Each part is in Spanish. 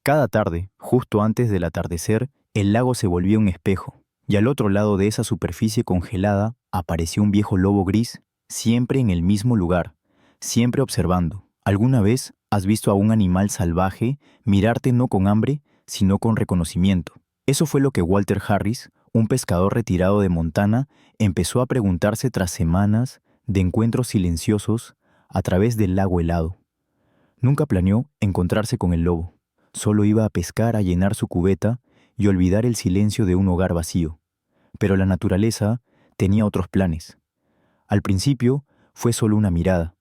Cada tarde, justo antes del atardecer, el lago se volvía un espejo, y al otro lado de esa superficie congelada apareció un viejo lobo gris, siempre en el mismo lugar, siempre observando. ¿Alguna vez has visto a un animal salvaje mirarte no con hambre, sino con reconocimiento? Eso fue lo que Walter Harris, un pescador retirado de Montana, empezó a preguntarse tras semanas de encuentros silenciosos a través del lago helado. Nunca planeó encontrarse con el lobo. Solo iba a pescar, a llenar su cubeta y olvidar el silencio de un hogar vacío. Pero la naturaleza tenía otros planes. Al principio fue solo una mirada,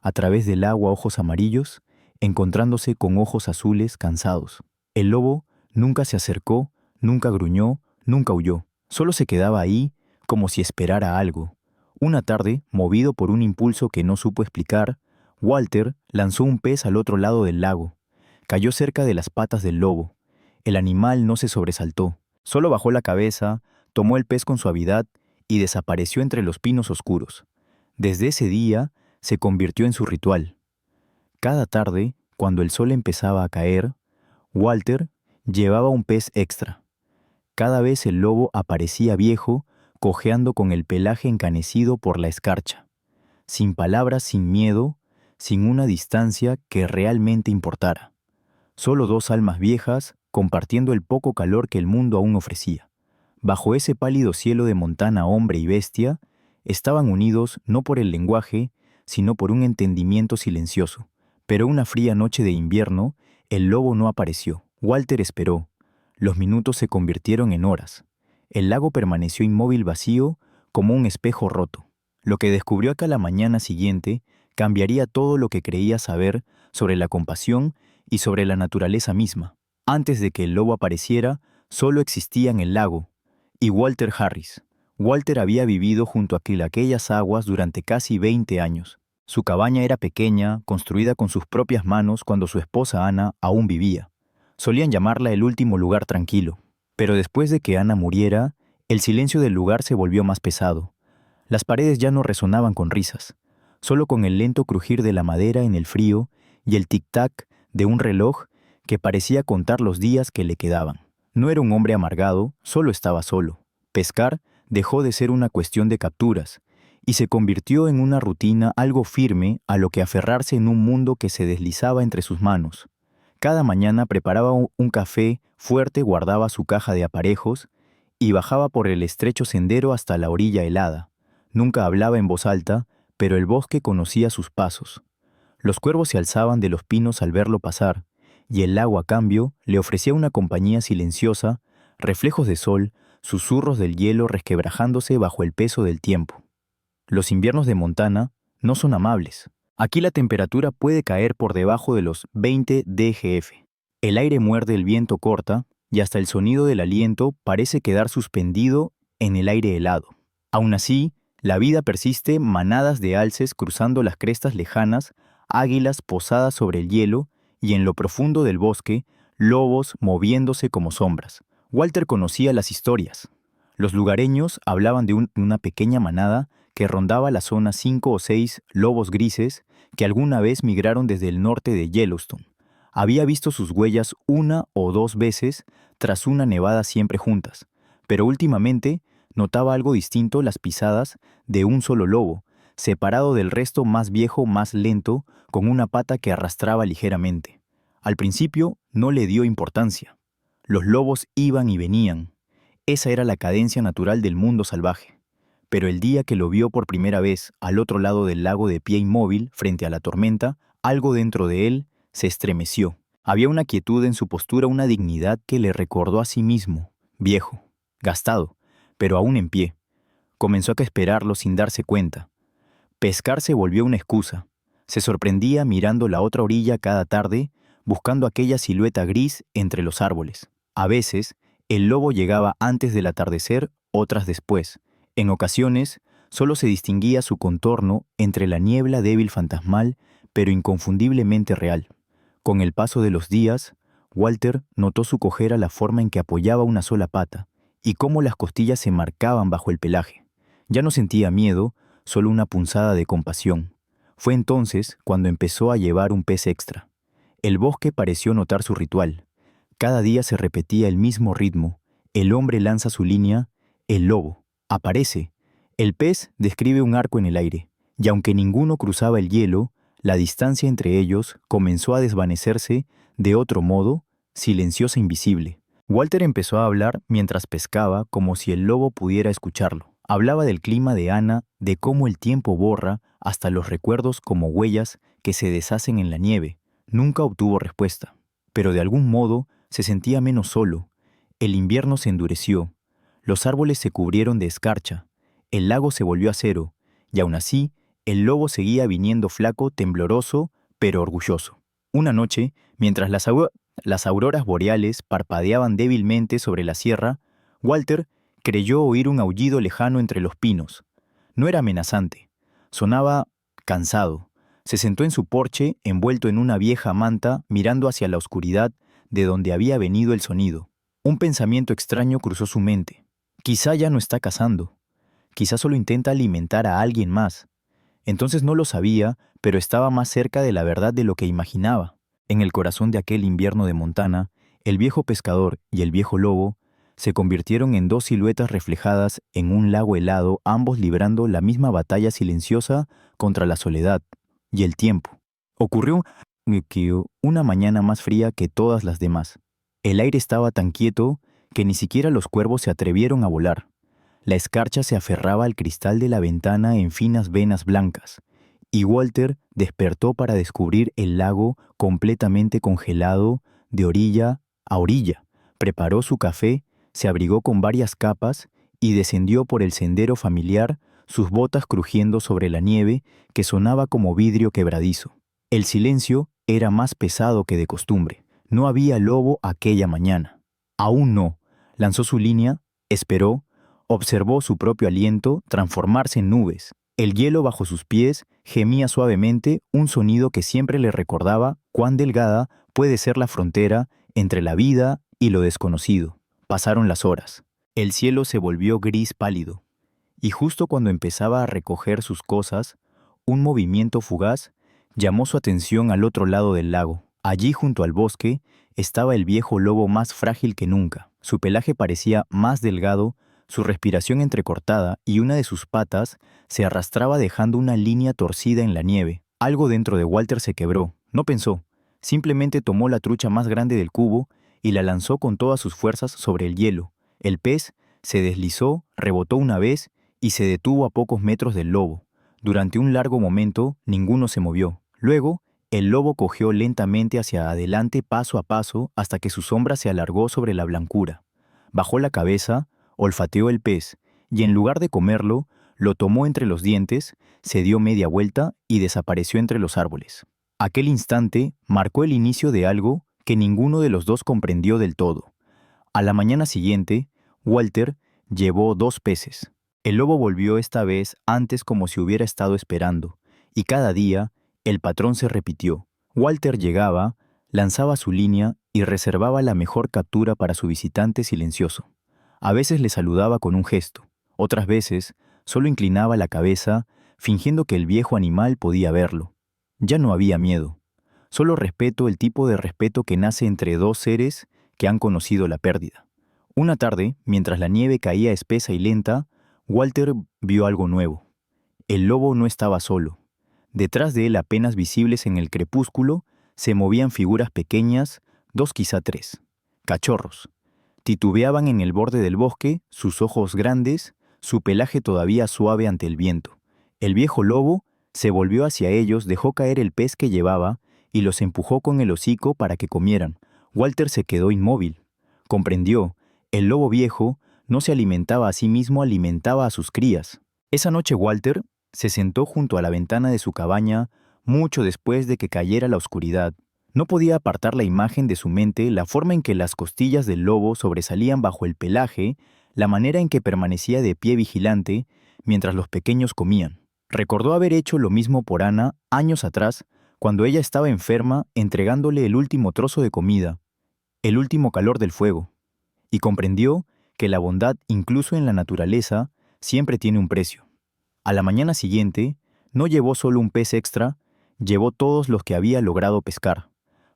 a través del agua ojos amarillos, encontrándose con ojos azules cansados. El lobo nunca se acercó, nunca gruñó, nunca huyó. Solo se quedaba ahí como si esperara algo. Una tarde, movido por un impulso que no supo explicar, Walter lanzó un pez al otro lado del lago. Cayó cerca de las patas del lobo. El animal no se sobresaltó, solo bajó la cabeza, tomó el pez con suavidad y desapareció entre los pinos oscuros. Desde ese día se convirtió en su ritual. Cada tarde, cuando el sol empezaba a caer, Walter llevaba un pez extra. Cada vez el lobo aparecía viejo, cojeando con el pelaje encanecido por la escarcha, sin palabras, sin miedo, sin una distancia que realmente importara. Solo dos almas viejas compartiendo el poco calor que el mundo aún ofrecía. Bajo ese pálido cielo de Montana, hombre y bestia estaban unidos no por el lenguaje, sino por un entendimiento silencioso. Pero una fría noche de invierno, el lobo no apareció. Walter esperó. Los minutos se convirtieron en horas. El lago permaneció inmóvil, vacío, como un espejo roto. Lo que descubrió acá la mañana siguiente cambiaría todo lo que creía saber sobre la compasión y sobre la naturaleza misma. Antes de que el lobo apareciera, solo existían el lago y Walter Harris. Walter había vivido junto a aquellas aguas durante casi 20 años. Su cabaña era pequeña, construida con sus propias manos cuando su esposa Ana aún vivía. Solían llamarla el último lugar tranquilo. Pero después de que Ana muriera, el silencio del lugar se volvió más pesado. Las paredes ya no resonaban con risas, solo con el lento crujir de la madera en el frío y el tic-tac de un reloj que parecía contar los días que le quedaban. No era un hombre amargado, solo estaba solo. Pescar dejó de ser una cuestión de capturas y se convirtió en una rutina, algo firme a lo que aferrarse en un mundo que se deslizaba entre sus manos. Cada mañana preparaba un café fuerte, guardaba su caja de aparejos y bajaba por el estrecho sendero hasta la orilla helada. Nunca hablaba en voz alta, pero el bosque conocía sus pasos. Los cuervos se alzaban de los pinos al verlo pasar, y el lago a cambio le ofrecía una compañía silenciosa, reflejos de sol, susurros del hielo resquebrajándose bajo el peso del tiempo. Los inviernos de Montana no son amables. Aquí la temperatura puede caer por debajo de los 20 dgf. El aire muerde, el viento corta, y hasta el sonido del aliento parece quedar suspendido en el aire helado. Aún así, la vida persiste, manadas de alces cruzando las crestas lejanas, águilas posadas sobre el hielo, y en lo profundo del bosque, lobos moviéndose como sombras. Walter conocía las historias. Los lugareños hablaban de una pequeña manada que rondaba la zona 5 o 6 lobos grises que alguna vez migraron desde el norte de Yellowstone. Había visto sus huellas una o dos veces tras una nevada siempre juntas, pero últimamente notaba algo distinto: las pisadas de un solo lobo, separado del resto, más viejo, más lento, con una pata que arrastraba ligeramente. Al principio no le dio importancia. Los lobos iban y venían. Esa era la cadencia natural del mundo salvaje. Pero el día que lo vio por primera vez al otro lado del lago de pie inmóvil frente a la tormenta, algo dentro de él se estremeció. Había una quietud en su postura, una dignidad que le recordó a sí mismo, viejo, gastado, pero aún en pie. Comenzó a esperarlo sin darse cuenta. Pescar se volvió una excusa. Se sorprendía mirando la otra orilla cada tarde, buscando aquella silueta gris entre los árboles. A veces, el lobo llegaba antes del atardecer, otras después. En ocasiones, solo se distinguía su contorno entre la niebla débil, fantasmal, pero inconfundiblemente real. Con el paso de los días, Walter notó su cojera, la forma en que apoyaba una sola pata, y cómo las costillas se marcaban bajo el pelaje. Ya no sentía miedo, solo una punzada de compasión. Fue entonces cuando empezó a llevar un pez extra. El bosque pareció notar su ritual. Cada día se repetía el mismo ritmo. El hombre lanza su línea, el lobo aparece. El pez describe un arco en el aire, y aunque ninguno cruzaba el hielo, la distancia entre ellos comenzó a desvanecerse de otro modo, silenciosa e invisible. Walter empezó a hablar mientras pescaba como si el lobo pudiera escucharlo. Hablaba del clima de Ana, de cómo el tiempo borra hasta los recuerdos como huellas que se deshacen en la nieve. Nunca obtuvo respuesta, pero de algún modo se sentía menos solo. El invierno se endureció, los árboles se cubrieron de escarcha, el lago se volvió acero, y aún así, el lobo seguía viniendo flaco, tembloroso, pero orgulloso. Una noche, mientras las auroras boreales parpadeaban débilmente sobre la sierra, Walter creyó oír un aullido lejano entre los pinos. No era amenazante, sonaba cansado. Se sentó en su porche, envuelto en una vieja manta, mirando hacia la oscuridad de donde había venido el sonido. Un pensamiento extraño cruzó su mente. Quizá ya no está cazando. Quizá solo intenta alimentar a alguien más. Entonces no lo sabía, pero estaba más cerca de la verdad de lo que imaginaba. En el corazón de aquel invierno de Montana, el viejo pescador y el viejo lobo se convirtieron en dos siluetas reflejadas en un lago helado, ambos librando la misma batalla silenciosa contra la soledad y el tiempo. Ocurrió una mañana más fría que todas las demás. El aire estaba tan quieto que ni siquiera los cuervos se atrevieron a volar. La escarcha se aferraba al cristal de la ventana en finas venas blancas, y Walter despertó para descubrir el lago completamente congelado de orilla a orilla. Preparó su café, se abrigó con varias capas y descendió por el sendero familiar, sus botas crujiendo sobre la nieve que sonaba como vidrio quebradizo. El silencio era más pesado que de costumbre. No había lobo aquella mañana. Aún no. Lanzó su línea, esperó, observó su propio aliento transformarse en nubes. El hielo bajo sus pies gemía suavemente, un sonido que siempre le recordaba cuán delgada puede ser la frontera entre la vida y lo desconocido. Pasaron las horas. El cielo se volvió gris pálido, y justo cuando empezaba a recoger sus cosas, un movimiento fugaz llamó su atención al otro lado del lago. Allí junto al bosque estaba el viejo lobo más frágil que nunca. Su pelaje parecía más delgado, su respiración entrecortada y una de sus patas se arrastraba dejando una línea torcida en la nieve. Algo dentro de Walter se quebró. No pensó. Simplemente tomó la trucha más grande del cubo y la lanzó con todas sus fuerzas sobre el hielo. El pez se deslizó, rebotó una vez y se detuvo a pocos metros del lobo. Durante un largo momento, ninguno se movió. Luego, el lobo cojeó lentamente hacia adelante paso a paso hasta que su sombra se alargó sobre la blancura. Bajó la cabeza, olfateó el pez y en lugar de comerlo, lo tomó entre los dientes, se dio media vuelta y desapareció entre los árboles. Aquel instante marcó el inicio de algo que ninguno de los dos comprendió del todo. A la mañana siguiente, Walter llevó 2 peces. El lobo volvió esta vez antes como si hubiera estado esperando, y cada día el patrón se repitió. Walter llegaba, lanzaba su línea y reservaba la mejor captura para su visitante silencioso. A veces le saludaba con un gesto, otras veces solo inclinaba la cabeza, fingiendo que el viejo animal podía verlo. Ya no había miedo, solo respeto, el tipo de respeto que nace entre dos seres que han conocido la pérdida. Una tarde, mientras la nieve caía espesa y lenta, Walter vio algo nuevo. El lobo no estaba solo. Detrás de él, apenas visibles en el crepúsculo, se movían figuras pequeñas, 2 quizá 3. Cachorros. Titubeaban en el borde del bosque, sus ojos grandes, su pelaje todavía suave ante el viento. El viejo lobo se volvió hacia ellos, dejó caer el pez que llevaba y los empujó con el hocico para que comieran. Walter se quedó inmóvil. Comprendió. El lobo viejo no se alimentaba a sí mismo, alimentaba a sus crías. Esa noche Walter se sentó junto a la ventana de su cabaña mucho después de que cayera la oscuridad. No podía apartar la imagen de su mente, la forma en que las costillas del lobo sobresalían bajo el pelaje, la manera en que permanecía de pie vigilante mientras los pequeños comían. Recordó haber hecho lo mismo por Ana años atrás, cuando ella estaba enferma, entregándole el último trozo de comida, el último calor del fuego, y comprendió que la bondad, incluso en la naturaleza, siempre tiene un precio. A la mañana siguiente, no llevó solo un pez extra, llevó todos los que había logrado pescar.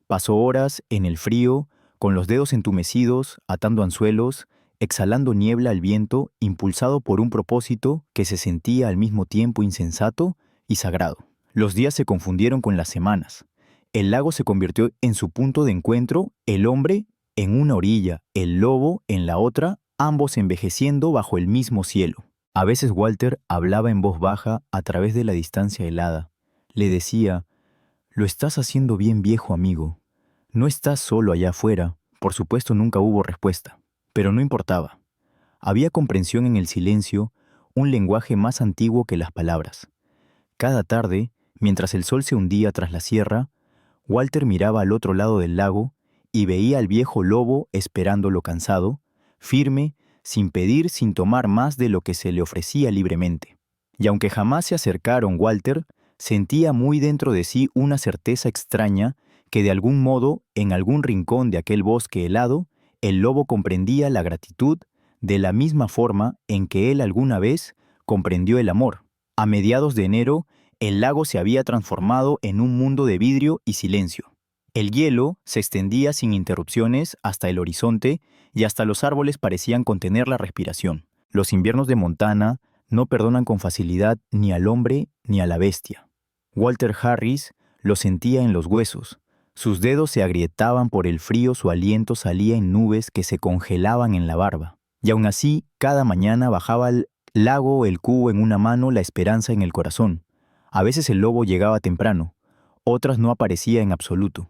Pasó horas en el frío, con los dedos entumecidos, atando anzuelos, exhalando niebla al viento, impulsado por un propósito que se sentía al mismo tiempo insensato y sagrado. Los días se confundieron con las semanas. El lago se convirtió en su punto de encuentro, el hombre en una orilla, el lobo en la otra, ambos envejeciendo bajo el mismo cielo. A veces Walter hablaba en voz baja a través de la distancia helada. Le decía: «Lo estás haciendo bien, viejo amigo. No estás solo allá afuera». Por supuesto, nunca hubo respuesta. Pero no importaba. Había comprensión en el silencio, un lenguaje más antiguo que las palabras. Cada tarde, mientras el sol se hundía tras la sierra, Walter miraba al otro lado del lago y veía al viejo lobo esperándolo cansado, firme, sin pedir, sin tomar más de lo que se le ofrecía libremente. Y aunque jamás se acercaron, Walter sentía muy dentro de sí una certeza extraña que de algún modo, en algún rincón de aquel bosque helado, el lobo comprendía la gratitud de la misma forma en que él alguna vez comprendió el amor. A mediados de enero, el lago se había transformado en un mundo de vidrio y silencio. El hielo se extendía sin interrupciones hasta el horizonte y hasta los árboles parecían contener la respiración. Los inviernos de Montana no perdonan con facilidad ni al hombre ni a la bestia. Walter Harris lo sentía en los huesos. Sus dedos se agrietaban por el frío, su aliento salía en nubes que se congelaban en la barba. Y aún así, cada mañana bajaba al lago, el cubo en una mano, la esperanza en el corazón. A veces el lobo llegaba temprano, otras no aparecía en absoluto.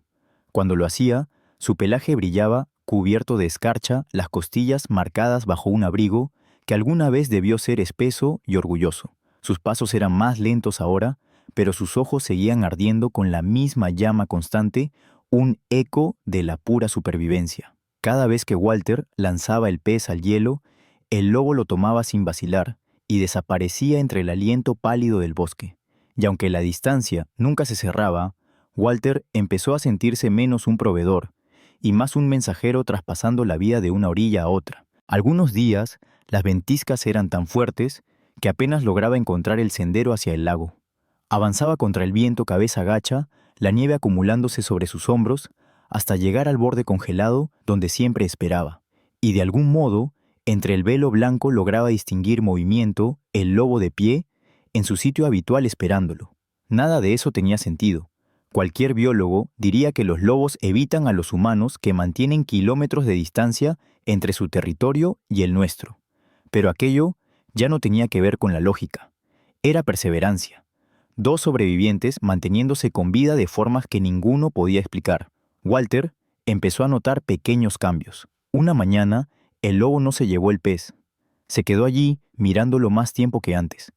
Cuando lo hacía, su pelaje brillaba, cubierto de escarcha, las costillas marcadas bajo un abrigo que alguna vez debió ser espeso y orgulloso. Sus pasos eran más lentos ahora, pero sus ojos seguían ardiendo con la misma llama constante, un eco de la pura supervivencia. Cada vez que Walter lanzaba el pez al hielo, el lobo lo tomaba sin vacilar y desaparecía entre el aliento pálido del bosque. Y aunque la distancia nunca se cerraba, Walter empezó a sentirse menos un proveedor y más un mensajero traspasando la vida de una orilla a otra. Algunos días, las ventiscas eran tan fuertes que apenas lograba encontrar el sendero hacia el lago. Avanzaba contra el viento cabeza gacha, la nieve acumulándose sobre sus hombros, hasta llegar al borde congelado donde siempre esperaba. Y de algún modo, entre el velo blanco lograba distinguir movimiento, el lobo de pie, en su sitio habitual esperándolo. Nada de eso tenía sentido. Cualquier biólogo diría que los lobos evitan a los humanos que mantienen kilómetros de distancia entre su territorio y el nuestro. Pero aquello ya no tenía que ver con la lógica. Era perseverancia. Dos sobrevivientes manteniéndose con vida de formas que ninguno podía explicar. Walter empezó a notar pequeños cambios. Una mañana, el lobo no se llevó el pez. Se quedó allí mirándolo más tiempo que antes.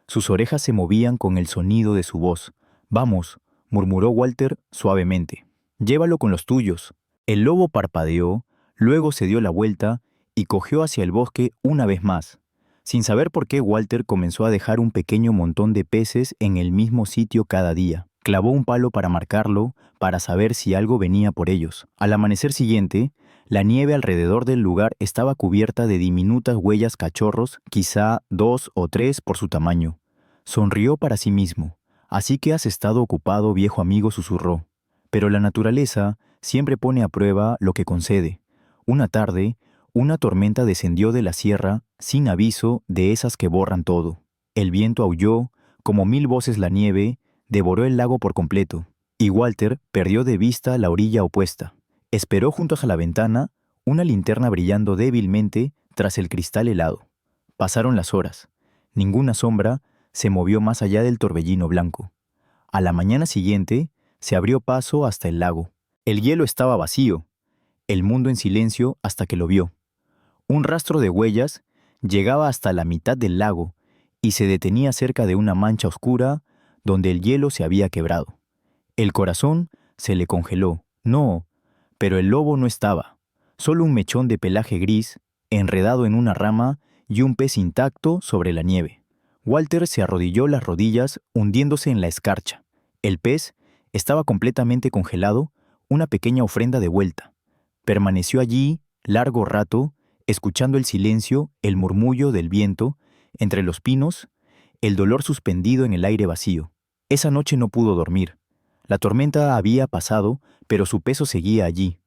Sus orejas se movían con el sonido de su voz. «Vamos», murmuró Walter suavemente. «Llévalo con los tuyos». El lobo parpadeó, luego se dio la vuelta y cogió hacia el bosque una vez más. Sin saber por qué, Walter comenzó a dejar un pequeño montón de peces en el mismo sitio cada día. Clavó un palo para marcarlo, para saber si algo venía por ellos. Al amanecer siguiente, la nieve alrededor del lugar estaba cubierta de diminutas huellas cachorros, quizá 2 o 3 por su tamaño. Sonrió para sí mismo. «Así que has estado ocupado, viejo amigo», susurró. Pero la naturaleza siempre pone a prueba lo que concede. Una tarde, una tormenta descendió de la sierra, sin aviso, de esas que borran todo. El viento aulló, como 1000 voces la nieve, devoró el lago por completo, y Walter perdió de vista la orilla opuesta. Esperó junto a la ventana, una linterna brillando débilmente tras el cristal helado. Pasaron las horas. Ninguna sombra se movió más allá del torbellino blanco. A la mañana siguiente, se abrió paso hasta el lago. El hielo estaba vacío, el mundo en silencio hasta que lo vio. Un rastro de huellas llegaba hasta la mitad del lago y se detenía cerca de una mancha oscura donde el hielo se había quebrado. El corazón se le congeló. No, pero el lobo no estaba. Solo un mechón de pelaje gris, enredado en una rama, y un pez intacto sobre la nieve. Walter se arrodilló las rodillas, hundiéndose en la escarcha. El pez estaba completamente congelado, una pequeña ofrenda de vuelta. Permaneció allí largo rato, escuchando el silencio, el murmullo del viento, entre los pinos, el dolor suspendido en el aire vacío. Esa noche no pudo dormir. La tormenta había pasado, pero su peso seguía allí.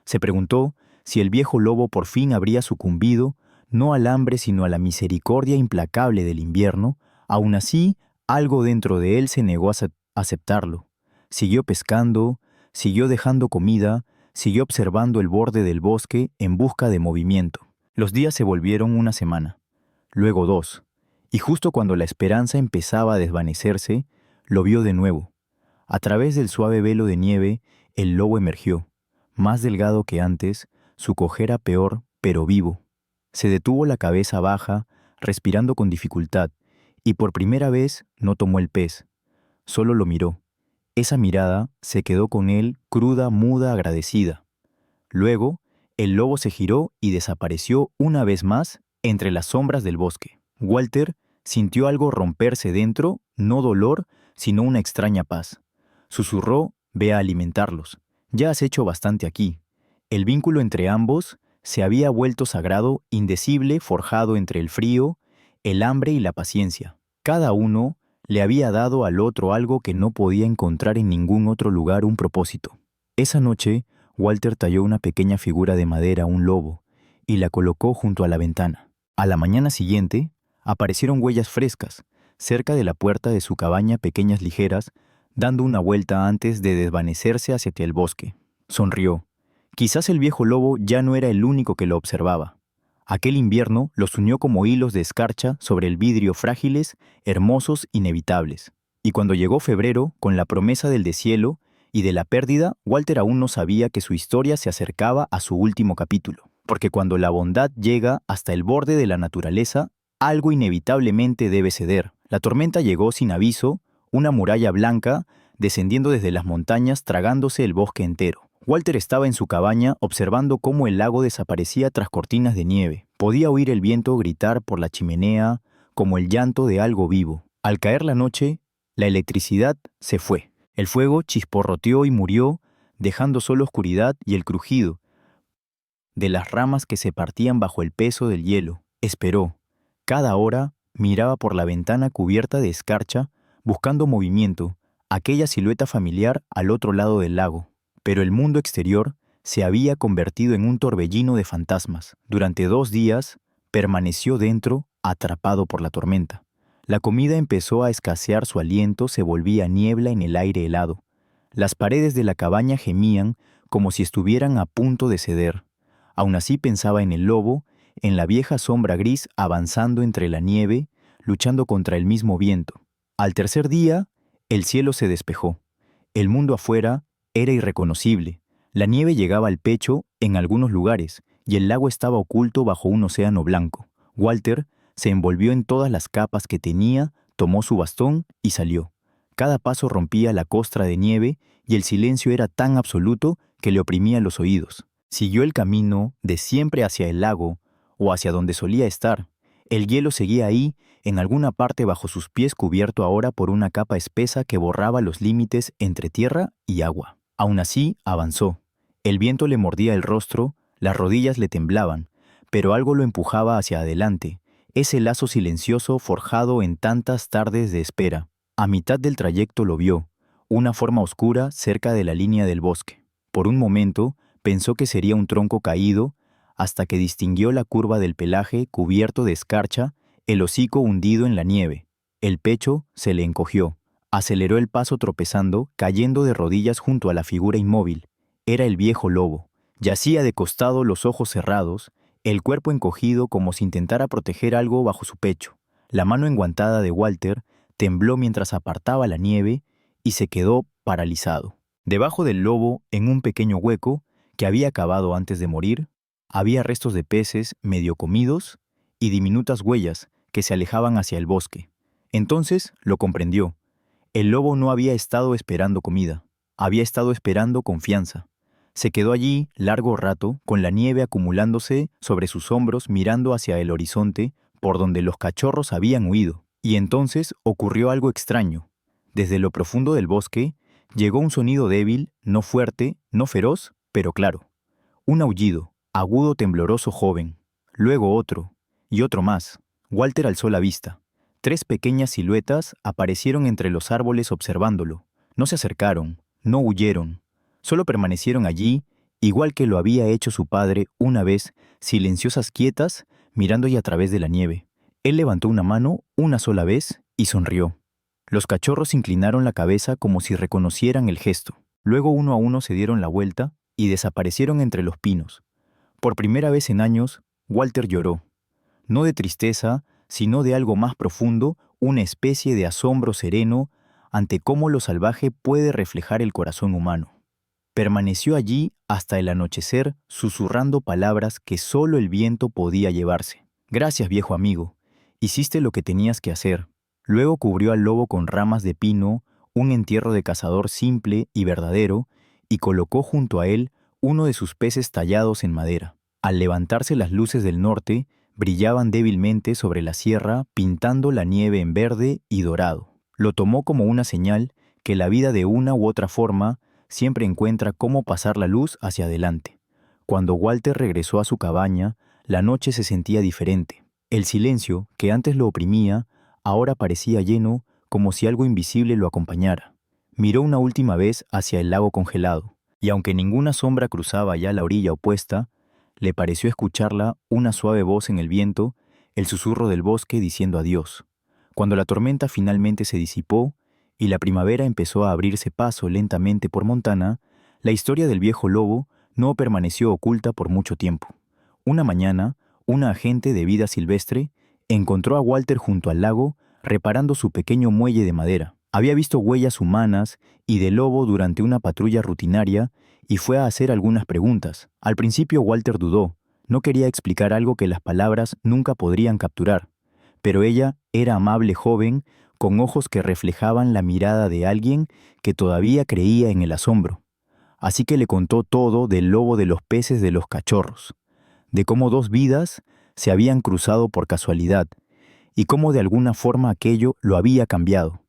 Se preguntó si el viejo lobo por fin habría sucumbido, no al hambre sino a la misericordia implacable del invierno. Aún así, algo dentro de él se negó a aceptarlo. Siguió pescando, siguió dejando comida, siguió observando el borde del bosque en busca de movimiento. Los días se volvieron una semana, luego 2, y justo cuando la esperanza empezaba a desvanecerse, lo vio de nuevo. A través del suave velo de nieve, el lobo emergió, más delgado que antes, su cojera peor, pero vivo. Se detuvo la cabeza baja, respirando con dificultad, y por primera vez no tomó el pez, solo lo miró. Esa mirada se quedó con él cruda, muda, agradecida. Luego, el lobo se giró y desapareció una vez más entre las sombras del bosque. Walter sintió algo romperse dentro, no dolor, sino una extraña paz. Susurró: «Ve a alimentarlos. Ya has hecho bastante aquí». El vínculo entre ambos se había vuelto sagrado, indecible, forjado entre el frío, el hambre y la paciencia. Cada uno le había dado al otro algo que no podía encontrar en ningún otro lugar: un propósito. Esa noche, Walter talló una pequeña figura de madera, un lobo, y la colocó junto a la ventana. A la mañana siguiente, aparecieron huellas frescas, cerca de la puerta de su cabaña, pequeñas ligeras, dando una vuelta antes de desvanecerse hacia el bosque. Sonrió. Quizás el viejo lobo ya no era el único que lo observaba. Aquel invierno los unió como hilos de escarcha sobre el vidrio, frágiles, hermosos, inevitables. Y cuando llegó febrero, con la promesa del deshielo y de la pérdida, Walter aún no sabía que su historia se acercaba a su último capítulo. Porque cuando la bondad llega hasta el borde de la naturaleza, algo inevitablemente debe ceder. La tormenta llegó sin aviso, una muralla blanca, descendiendo desde las montañas, tragándose el bosque entero. Walter estaba en su cabaña observando cómo el lago desaparecía tras cortinas de nieve. Podía oír el viento gritar por la chimenea como el llanto de algo vivo. Al caer la noche, la electricidad se fue. El fuego chisporroteó y murió, dejando solo oscuridad y el crujido de las ramas que se partían bajo el peso del hielo. Esperó. Cada hora miraba por la ventana cubierta de escarcha, buscando movimiento, aquella silueta familiar al otro lado del lago. Pero el mundo exterior se había convertido en un torbellino de fantasmas. Durante 2 días permaneció dentro, atrapado por la tormenta. La comida empezó a escasear, su aliento se volvía niebla en el aire helado. Las paredes de la cabaña gemían como si estuvieran a punto de ceder. Aún así pensaba en el lobo, en la vieja sombra gris avanzando entre la nieve, luchando contra el mismo viento. Al tercer día, el cielo se despejó. El mundo afuera era irreconocible. La nieve llegaba al pecho en algunos lugares y el lago estaba oculto bajo un océano blanco. Walter se envolvió en todas las capas que tenía, tomó su bastón y salió. Cada paso rompía la costra de nieve y el silencio era tan absoluto que le oprimía los oídos. Siguió el camino de siempre hacia el lago o hacia donde solía estar. El hielo seguía ahí, en alguna parte bajo sus pies, cubierto ahora por una capa espesa que borraba los límites entre tierra y agua. Aún así, avanzó. El viento le mordía el rostro, las rodillas le temblaban, pero algo lo empujaba hacia adelante, ese lazo silencioso forjado en tantas tardes de espera. A mitad del trayecto lo vio, una forma oscura cerca de la línea del bosque. Por un momento pensó que sería un tronco caído, hasta que distinguió la curva del pelaje cubierto de escarcha, el hocico hundido en la nieve. El pecho se le encogió. Aceleró el paso tropezando, cayendo de rodillas junto a la figura inmóvil. Era el viejo lobo. Yacía de costado, los ojos cerrados, el cuerpo encogido como si intentara proteger algo bajo su pecho. La mano enguantada de Walter tembló mientras apartaba la nieve y se quedó paralizado. Debajo del lobo, en un pequeño hueco que había cavado antes de morir, había restos de peces medio comidos y diminutas huellas que se alejaban hacia el bosque. Entonces lo comprendió. El lobo no había estado esperando comida, había estado esperando confianza. Se quedó allí largo rato, con la nieve acumulándose sobre sus hombros, mirando hacia el horizonte por donde los cachorros habían huido. Y entonces ocurrió algo extraño. Desde lo profundo del bosque llegó un sonido débil, no fuerte, no feroz, pero claro. Un aullido, agudo, tembloroso, joven. Luego otro, y otro más. Walter alzó la vista. 3 pequeñas siluetas aparecieron entre los árboles observándolo. No se acercaron, no huyeron. Solo permanecieron allí, igual que lo había hecho su padre una vez, silenciosas quietas, mirando ya a través de la nieve. Él levantó una mano una sola vez y sonrió. Los cachorros inclinaron la cabeza como si reconocieran el gesto. Luego uno a uno se dieron la vuelta y desaparecieron entre los pinos. Por primera vez en años, Walter lloró. No de tristeza, sino de algo más profundo, una especie de asombro sereno ante cómo lo salvaje puede reflejar el corazón humano. Permaneció allí hasta el anochecer, susurrando palabras que solo el viento podía llevarse. «Gracias, viejo amigo. Hiciste lo que tenías que hacer». Luego cubrió al lobo con ramas de pino, un entierro de cazador simple y verdadero, y colocó junto a él uno de sus peces tallados en madera. Al levantarse las luces del norte, brillaban débilmente sobre la sierra, pintando la nieve en verde y dorado. Lo tomó como una señal que la vida de una u otra forma siempre encuentra cómo pasar la luz hacia adelante. Cuando Walter regresó a su cabaña, la noche se sentía diferente. El silencio, que antes lo oprimía, ahora parecía lleno, como si algo invisible lo acompañara. Miró una última vez hacia el lago congelado, y aunque ninguna sombra cruzaba ya la orilla opuesta, le pareció escucharla una suave voz en el viento, el susurro del bosque diciendo adiós. Cuando la tormenta finalmente se disipó y la primavera empezó a abrirse paso lentamente por Montana, la historia del viejo lobo no permaneció oculta por mucho tiempo. Una mañana, una agente de vida silvestre encontró a Walter junto al lago reparando su pequeño muelle de madera. Había visto huellas humanas y de lobo durante una patrulla rutinaria y fue a hacer algunas preguntas. Al principio Walter dudó, no quería explicar algo que las palabras nunca podrían capturar, pero ella era amable joven, con ojos que reflejaban la mirada de alguien que todavía creía en el asombro. Así que le contó todo del lobo de los peces de los cachorros, de cómo dos vidas se habían cruzado por casualidad y cómo de alguna forma aquello lo había cambiado.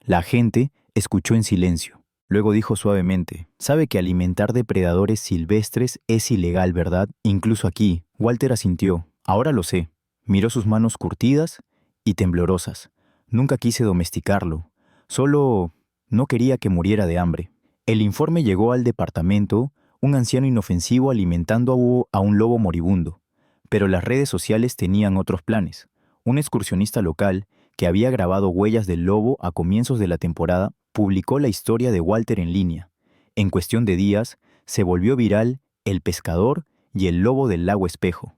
La agente escuchó en silencio. Luego dijo suavemente, «Sabe que alimentar depredadores silvestres es ilegal, ¿verdad? Incluso aquí». Walter asintió. «Ahora lo sé». Miró sus manos curtidas y temblorosas. «Nunca quise domesticarlo. Solo no quería que muriera de hambre». El informe llegó al departamento, un anciano inofensivo alimentando a un lobo moribundo. Pero las redes sociales tenían otros planes. Un excursionista local, que había grabado huellas del lobo a comienzos de la temporada, publicó la historia de Walter en línea. En cuestión de días, se volvió viral El pescador y el lobo del lago Espejo.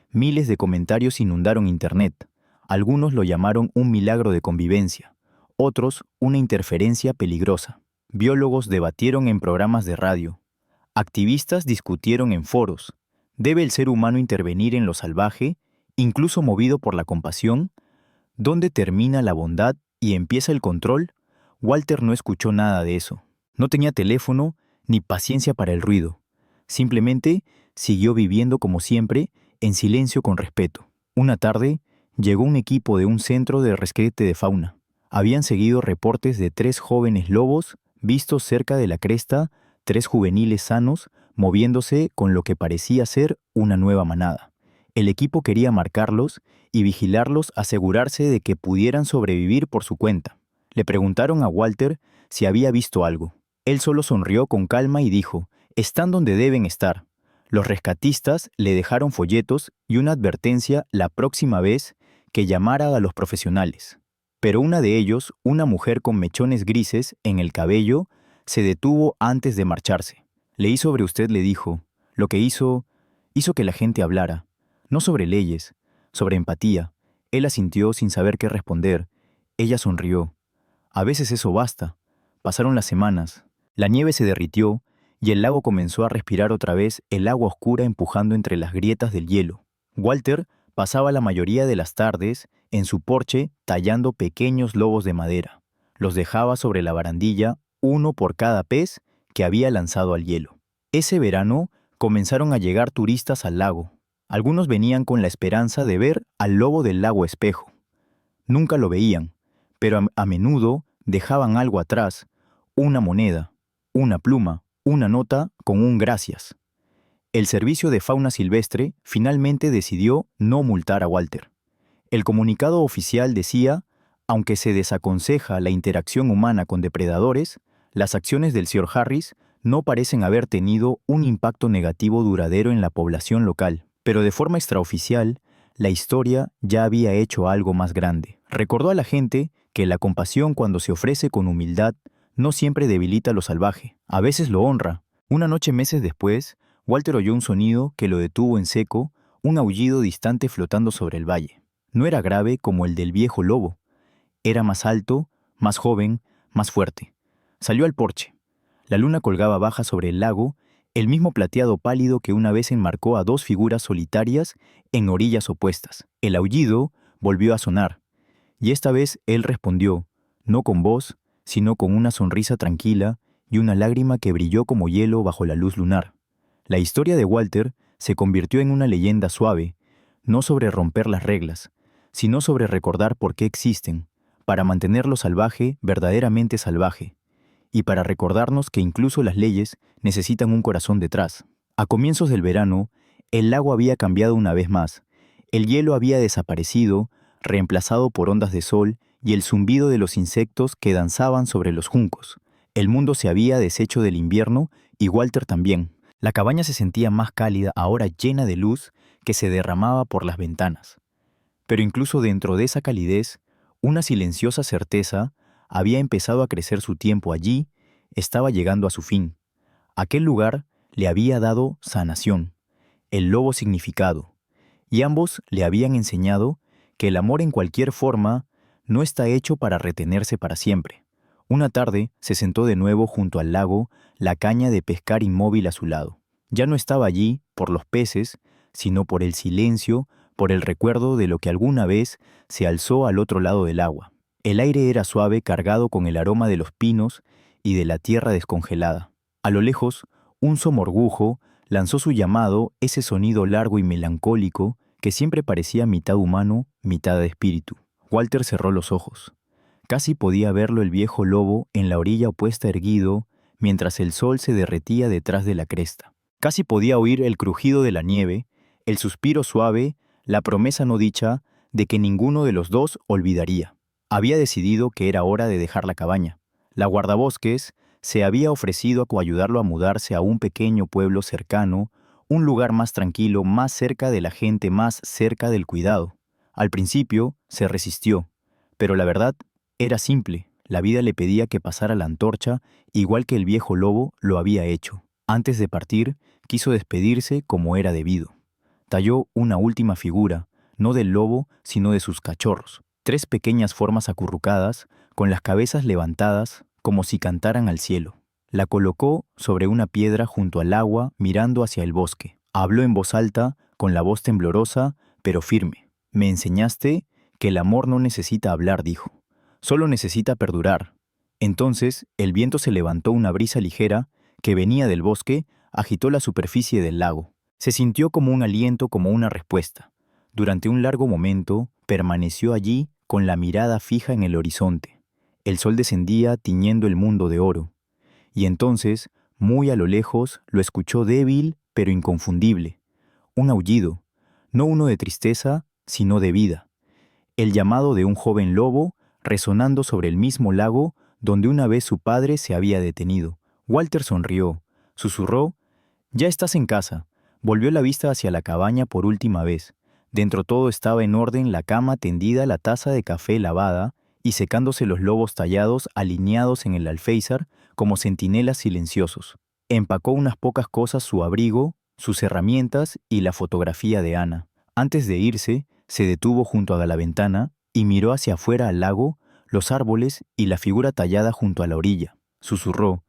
Miles de comentarios inundaron Internet. Algunos lo llamaron un milagro de convivencia, otros una interferencia peligrosa. Biólogos debatieron en programas de radio. Activistas discutieron en foros. ¿Debe el ser humano intervenir en lo salvaje, incluso movido por la compasión? ¿Dónde termina la bondad y empieza el control? Walter no escuchó nada de eso. No tenía teléfono ni paciencia para el ruido. Simplemente siguió viviendo como siempre, en silencio con respeto. Una tarde, llegó un equipo de un centro de rescate de fauna. Habían seguido reportes de 3 jóvenes lobos vistos cerca de la cresta, 3 juveniles sanos, moviéndose con lo que parecía ser una nueva manada. El equipo quería marcarlos y vigilarlos, asegurarse de que pudieran sobrevivir por su cuenta. Le preguntaron a Walter si había visto algo. Él solo sonrió con calma y dijo, «Están donde deben estar». Los rescatistas le dejaron folletos y una advertencia la próxima vez que llamara a los profesionales. Pero una de ellos, una mujer con mechones grises en el cabello, se detuvo antes de marcharse. «Leí sobre usted», le dijo. «Lo que hizo que la gente hablara. No sobre leyes, sobre empatía». Él asintió sin saber qué responder. Ella sonrió. «A veces eso basta». Pasaron las semanas. La nieve se derritió y el lago comenzó a respirar otra vez el agua oscura empujando entre las grietas del hielo. Walter pasaba la mayoría de las tardes en su porche tallando pequeños lobos de madera. Los dejaba sobre la barandilla, uno por cada pez que había lanzado al hielo. Ese verano comenzaron a llegar turistas al lago. Algunos venían con la esperanza de ver al lobo del lago Espejo. Nunca lo veían, pero a menudo dejaban algo atrás, una moneda, una pluma, una nota con un gracias. El Servicio de Fauna Silvestre finalmente decidió no multar a Walter. El comunicado oficial decía, aunque se desaconseja la interacción humana con depredadores, las acciones del Sr. Harris no parecen haber tenido un impacto negativo duradero en la población local, pero de forma extraoficial, la historia ya había hecho algo más grande. Recordó a la gente que la compasión, cuando se ofrece con humildad, no siempre debilita a lo salvaje, a veces lo honra. Una noche meses después, Walter oyó un sonido que lo detuvo en seco, un aullido distante flotando sobre el valle. No era grave como el del viejo lobo, era más alto, más joven, más fuerte. Salió al porche. La luna colgaba baja sobre el lago, el mismo plateado pálido que una vez enmarcó a dos figuras solitarias en orillas opuestas. El aullido volvió a sonar, y esta vez él respondió, no con voz, sino con una sonrisa tranquila y una lágrima que brilló como hielo bajo la luz lunar. La historia de Walter se convirtió en una leyenda suave, no sobre romper las reglas, sino sobre recordar por qué existen, para mantenerlo salvaje verdaderamente salvaje, y para recordarnos que incluso las leyes necesitan un corazón detrás. A comienzos del verano, el lago había cambiado una vez más. El hielo había desaparecido, reemplazado por ondas de sol y el zumbido de los insectos que danzaban sobre los juncos. El mundo se había deshecho del invierno y Walter también. La cabaña se sentía más cálida, ahora llena de luz que se derramaba por las ventanas. Pero incluso dentro de esa calidez, una silenciosa certeza había empezado a crecer. Su tiempo allí estaba llegando a su fin. Aquel lugar le había dado sanación, el lobo significado, y ambos le habían enseñado que el amor en cualquier forma no está hecho para retenerse para siempre. Una tarde se sentó de nuevo junto al lago, la caña de pescar inmóvil a su lado. Ya no estaba allí por los peces, sino por el silencio, por el recuerdo de lo que alguna vez se alzó al otro lado del agua. El aire era suave, cargado con el aroma de los pinos y de la tierra descongelada. A lo lejos, un somorgujo lanzó su llamado, ese sonido largo y melancólico que siempre parecía mitad humano, mitad de espíritu. Walter cerró los ojos. Casi podía verlo el viejo lobo en la orilla opuesta erguido, mientras el sol se derretía detrás de la cresta. Casi podía oír el crujido de la nieve, el suspiro suave, la promesa no dicha de que ninguno de los dos olvidaría. Había decidido que era hora de dejar la cabaña. La guardabosques se había ofrecido a coayudarlo a mudarse a un pequeño pueblo cercano, un lugar más tranquilo, más cerca de la gente, más cerca del cuidado. Al principio se resistió, pero la verdad era simple. La vida le pedía que pasara la antorcha, igual que el viejo lobo lo había hecho. Antes de partir, quiso despedirse como era debido. Talló una última figura, no del lobo, sino de sus cachorros. 3 pequeñas formas acurrucadas, con las cabezas levantadas, como si cantaran al cielo. La colocó sobre una piedra junto al agua, mirando hacia el bosque. Habló en voz alta, con la voz temblorosa, pero firme. Me enseñaste que el amor no necesita hablar, dijo. Solo necesita perdurar. Entonces, el viento se levantó, una brisa ligera, que venía del bosque, agitó la superficie del lago. Se sintió como un aliento, como una respuesta. Durante un largo momento, permaneció allí con la mirada fija en el horizonte. El sol descendía tiñendo el mundo de oro. Y entonces, muy a lo lejos, lo escuchó débil pero inconfundible. Un aullido, no uno de tristeza, sino de vida. El llamado de un joven lobo resonando sobre el mismo lago donde una vez su padre se había detenido. Walter sonrió, susurró, «Ya estás en casa». Volvió la vista hacia la cabaña por última vez. Dentro todo estaba en orden, la cama tendida, la taza de café lavada y secándose los lobos tallados alineados en el alféizar como centinelas silenciosos. Empacó unas pocas cosas, su abrigo, sus herramientas y la fotografía de Ana. Antes de irse, se detuvo junto a la ventana y miró hacia afuera al lago, los árboles y la figura tallada junto a la orilla. Susurró,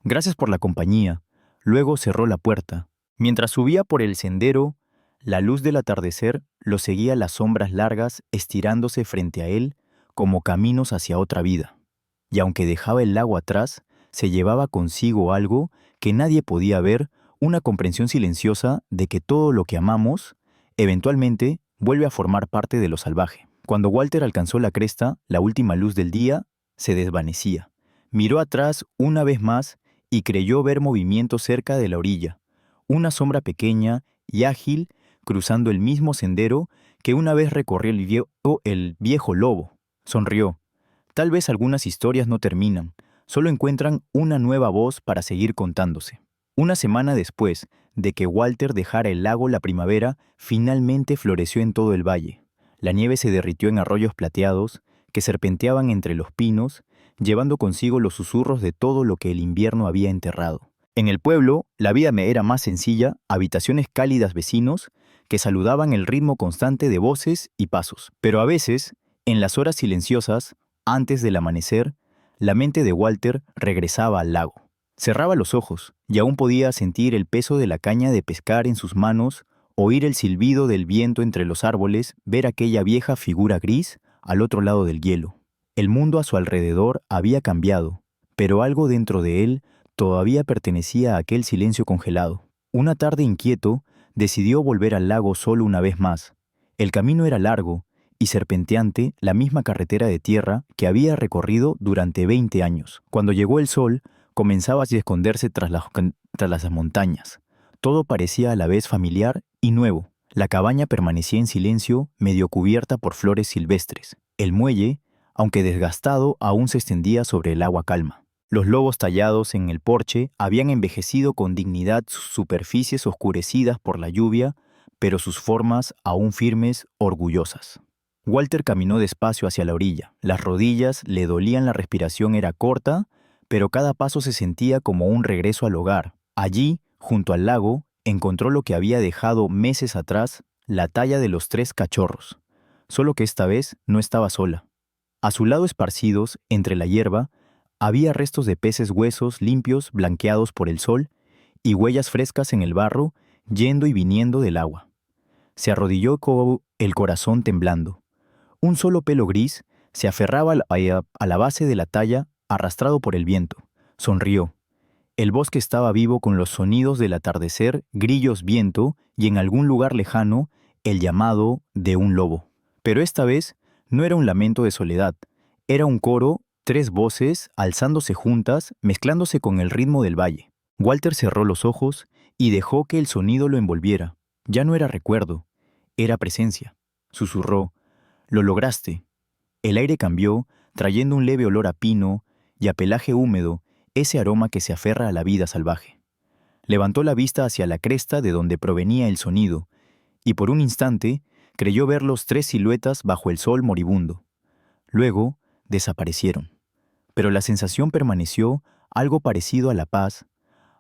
«Gracias por la compañía». Luego cerró la puerta. Mientras subía por el sendero, la luz del atardecer lo seguía, las sombras largas estirándose frente a él como caminos hacia otra vida. Y aunque dejaba el lago atrás, se llevaba consigo algo que nadie podía ver, una comprensión silenciosa de que todo lo que amamos, eventualmente, vuelve a formar parte de lo salvaje. Cuando Walter alcanzó la cresta, la última luz del día se desvanecía. Miró atrás una vez más y creyó ver movimiento cerca de la orilla. Una sombra pequeña y ágil cruzando el mismo sendero que una vez recorrió el viejo lobo. Sonrió. Tal vez algunas historias no terminan, Solo encuentran una nueva voz para seguir contándose. Una semana después de que Walter dejara el lago, la primavera finalmente floreció en todo el valle. La nieve se derritió en arroyos plateados que serpenteaban entre los pinos, llevando consigo los susurros de todo lo que el invierno había enterrado. En el pueblo, la vida me era más sencilla, habitaciones cálidas, vecinos que saludaban, el ritmo constante de voces y pasos. Pero a veces, en las horas silenciosas, antes del amanecer, la mente de Walter regresaba al lago. Cerraba los ojos y aún podía sentir el peso de la caña de pescar en sus manos, oír el silbido del viento entre los árboles, ver aquella vieja figura gris al otro lado del hielo. El mundo a su alrededor había cambiado, pero algo dentro de él todavía pertenecía a aquel silencio congelado. Una tarde inquieto, decidió volver al lago solo una vez más. El camino era largo y serpenteante, la misma carretera de tierra que había recorrido durante 20 años. Cuando llegó el sol, comenzaba a esconderse tras las montañas. Todo parecía a la vez familiar y nuevo. La cabaña permanecía en silencio, medio cubierta por flores silvestres. El muelle, aunque desgastado, aún se extendía sobre el agua calma. Los lobos tallados en el porche habían envejecido con dignidad, sus superficies oscurecidas por la lluvia, pero sus formas aún firmes, orgullosas. Walter caminó despacio hacia la orilla. Las rodillas le dolían, la respiración era corta, pero cada paso se sentía como un regreso al hogar. Allí, junto al lago, encontró lo que había dejado meses atrás, la talla de los 3 cachorros. Solo que esta vez no estaba sola. A su lado, esparcidos entre la hierba, había restos de peces huesos limpios, blanqueados por el sol, y huellas frescas en el barro, yendo y viniendo del agua. Se arrodilló con el corazón temblando. Un solo pelo gris se aferraba a la base de la talla, arrastrado por el viento. Sonrió. El bosque estaba vivo con los sonidos del atardecer, grillos, viento y en algún lugar lejano el llamado de un lobo. Pero esta vez no era un lamento de soledad, era un coro, 3 voces alzándose juntas, mezclándose con el ritmo del valle. Walter cerró los ojos y dejó que el sonido lo envolviera. Ya no era recuerdo, era presencia. Susurró: «Lo lograste». El aire cambió, trayendo un leve olor a pino y a pelaje húmedo, ese aroma que se aferra a la vida salvaje. Levantó la vista hacia la cresta de donde provenía el sonido, y por un instante creyó ver los 3 siluetas bajo el sol moribundo. Luego desaparecieron. Pero la sensación permaneció, algo parecido a la paz,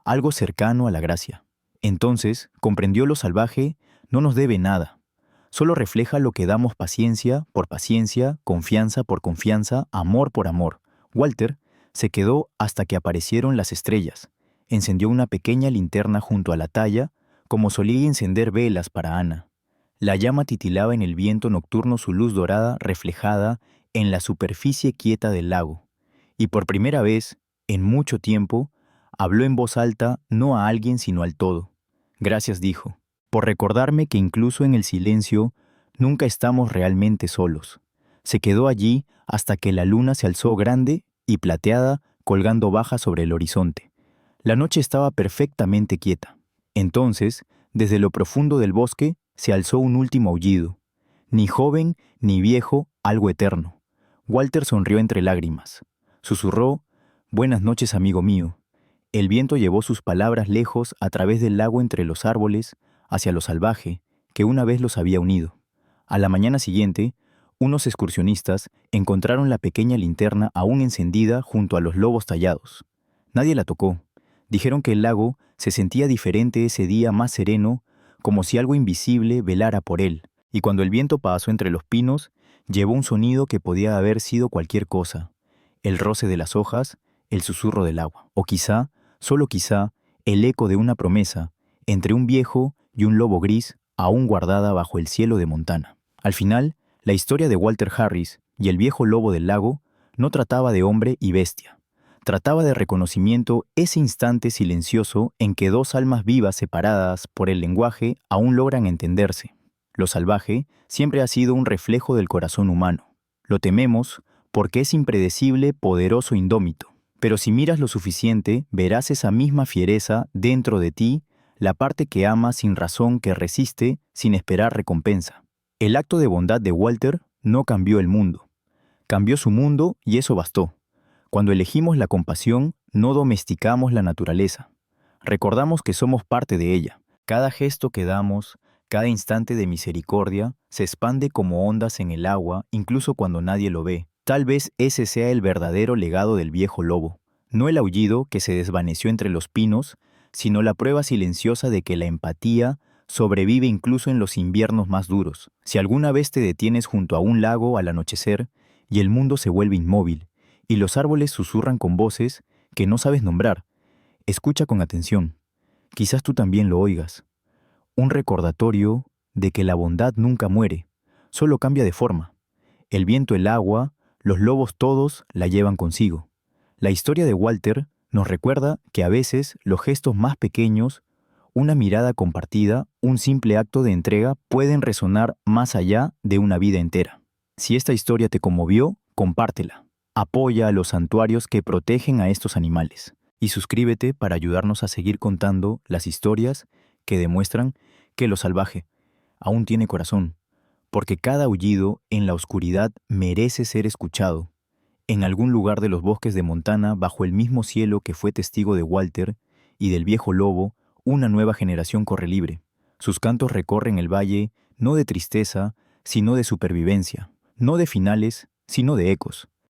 algo cercano a la gracia. Entonces comprendió: lo salvaje no nos debe nada. Solo refleja lo que damos, paciencia por paciencia, confianza por confianza, amor por amor. Walter se quedó hasta que aparecieron las estrellas. Encendió una pequeña linterna junto a la talla, como solía encender velas para Ana. La llama titilaba en el viento nocturno, su luz dorada reflejada en la superficie quieta del lago. Y por primera vez, en mucho tiempo, habló en voz alta, no a alguien sino al todo. «Gracias», dijo, «por recordarme que incluso en el silencio nunca estamos realmente solos». Se quedó allí hasta que la luna se alzó grande y plateada, colgando baja sobre el horizonte. La noche estaba perfectamente quieta. Entonces, desde lo profundo del bosque, se alzó un último aullido. Ni joven ni viejo, algo eterno. Walter sonrió entre lágrimas. Susurró: «Buenas noches, amigo mío». El viento llevó sus palabras lejos, a través del lago, entre los árboles, hacia lo salvaje, que una vez los había unido. A la mañana siguiente, unos excursionistas encontraron la pequeña linterna aún encendida junto a los lobos tallados. Nadie la tocó. Dijeron que el lago se sentía diferente ese día, más sereno, como si algo invisible velara por él, y cuando el viento pasó entre los pinos, llevó un sonido que podía haber sido cualquier cosa: el roce de las hojas, el susurro del agua, o quizá, solo quizá, el eco de una promesa entre un viejo y un lobo gris aún guardada bajo el cielo de Montana. Al final, la historia de Walter Harris y el viejo lobo del lago no trataba de hombre y bestia. Trataba de reconocimiento, ese instante silencioso en que 2 almas vivas separadas por el lenguaje aún logran entenderse. Lo salvaje siempre ha sido un reflejo del corazón humano. Lo tememos porque es impredecible, poderoso, indómito. Pero si miras lo suficiente, verás esa misma fiereza dentro de ti, la parte que ama sin razón, que resiste sin esperar recompensa. El acto de bondad de Walter no cambió el mundo. Cambió su mundo y eso bastó. Cuando elegimos la compasión, no domesticamos la naturaleza. Recordamos que somos parte de ella. Cada gesto que damos, cada instante de misericordia, se expande como ondas en el agua, incluso cuando nadie lo ve. Tal vez ese sea el verdadero legado del viejo lobo. No el aullido que se desvaneció entre los pinos, sino la prueba silenciosa de que la empatía sobrevive incluso en los inviernos más duros. Si alguna vez te detienes junto a un lago al anochecer y el mundo se vuelve inmóvil, y los árboles susurran con voces que no sabes nombrar, escucha con atención. Quizás tú también lo oigas. Un recordatorio de que la bondad nunca muere, solo cambia de forma. El viento, el agua, los lobos todos la llevan consigo. La historia de Walter nos recuerda que a veces los gestos más pequeños, una mirada compartida, un simple acto de entrega pueden resonar más allá de una vida entera. Si esta historia te conmovió, compártela. Apoya a los santuarios que protegen a estos animales. Y suscríbete para ayudarnos a seguir contando las historias que demuestran que lo salvaje aún tiene corazón, porque cada aullido en la oscuridad merece ser escuchado. En algún lugar de los bosques de Montana, bajo el mismo cielo que fue testigo de Walter y del viejo lobo, una nueva generación corre libre. Sus cantos recorren el valle no de tristeza, sino de supervivencia, no de finales, sino de ecos.